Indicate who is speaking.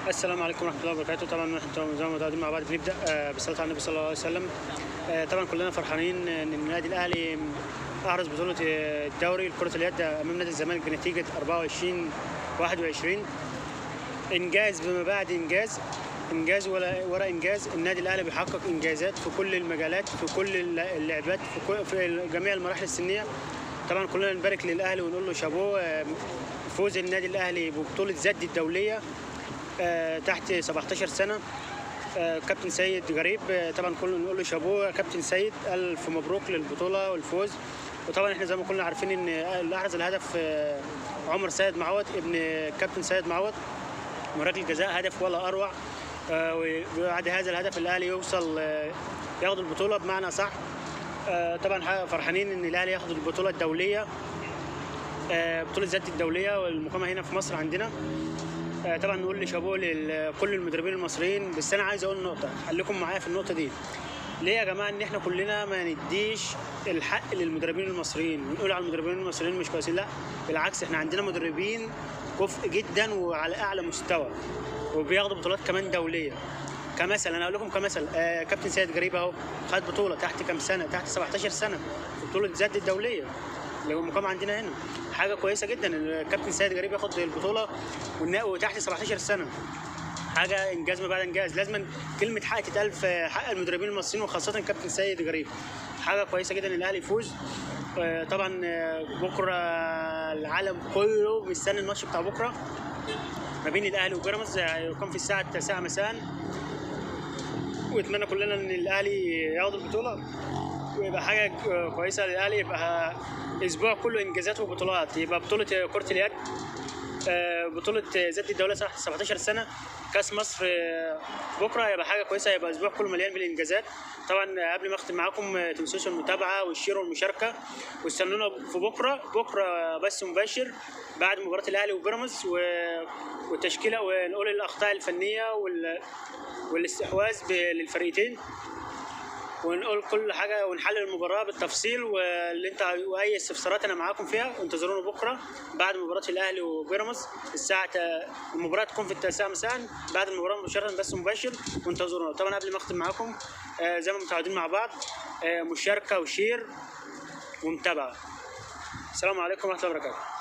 Speaker 1: السلام عليكم ورحمة الله وبركاته. طبعا احنا زي ما متعودين مع بعض بنبدأ بالصلاة على النبي صلى الله عليه وسلم. طبعا كلنا فرحانين ان النادي الاهلي احرز بطولة الدوري لكرة اليد امام نادي الزمالك بنتيجة 24-21. انجاز بما بعد انجاز، انجاز ورا انجاز. النادي الاهلي بيحقق انجازات في كل المجالات، في كل اللعبات، في جميع المراحل السنية. طبعا كلنا نبارك للاهلي ونقول له شابوه. فوز النادي الاهلي ببطولة زد الدولية تحت 17 سنة. كابتن سيد غريب، طبعا كلنا نقول له شابوه. كابتن سيد الف مبروك للبطولة والفوز. وطبعا احنا زي ما كلنا عارفين ان اللي احرز الهدف عمر سيد معوض ابن كابتن سيد معوض، من ركله جزاء، هدف ولا اروع. وبعد هذا الهدف الاهلي يوصل ياخد البطولة بمعنى صح. طبعا فرحانين ان الاهلي ياخد البطولة الدولية، بطولة زد الدولية والمقامة هنا في مصر عندنا. طبعا نقول لي شابوه لكل المدربين المصريين. بس انا عايز اقول نقطه، خليكم معايا في النقطه دي. ليه يا جماعه ان احنا كلنا ما نديش الحق للمدربين المصريين ونقول على المدربين المصريين مش كويسين؟ لا بالعكس، احنا عندنا مدربين كفء جدا وعلى اعلى مستوى وبياخدوا بطولات كمان دوليه. كمثل انا اقول لكم كمثل، كابتن سيد غريب اهو خد بطوله تحت كام سنه؟ تحت 17 سنه في بطوله زد الدوليه اللي هو مقام عندنا هنا. حاجه كويسه جدا الكابتن سيد غريب ياخد البطوله وتحت 17 سنه. حاجه انجاز ما بعد انجاز. لازم كلمه حق تتقال في حق المدربين المصريين وخاصه كابتن سيد غريب. حاجه كويسه جدا ان الاهلي يفوز. طبعا بكره العالم كله مستني الماتش بتاع بكره ما بين الاهلي وبيراميدز، هيكون في الساعه 9 مساء. واتمنى كلنا ان الاهلي ياخد البطوله ويبقى حاجه كويسه للاهلي، يبقى اسبوع كله انجازات وبطولات. يبقى بطوله كره اليد، بطوله زد الدوله 17 سنه، كاس مصر بكره، يبقى حاجه كويسه. يبقى اسبوع كله مليان بالانجازات. طبعا قبل ما اختم معاكم ما تنسوش المتابعه والشير والمشاركه، واستنونا في بكره بث مباشر بعد مباراه الاهلي وبيراميدز والتشكيله، ونقول الاخطاء الفنيه والاستحواذ للفريقين، ونقول كل حاجه ونحلل المباراه بالتفصيل. واي استفسارات انا معاكم فيها. انتظرونا بكره بعد مباراه الاهلي وبيراميدز المباراه تكون في 9 مساء بعد المباراه مباشره بس مباشر. وانتظرونا. طبعا قبل ما اختم معاكم زي ما متعودين مع بعض، مشاركه وشير ومتابعه. السلام عليكم ورحمه الله وبركاته.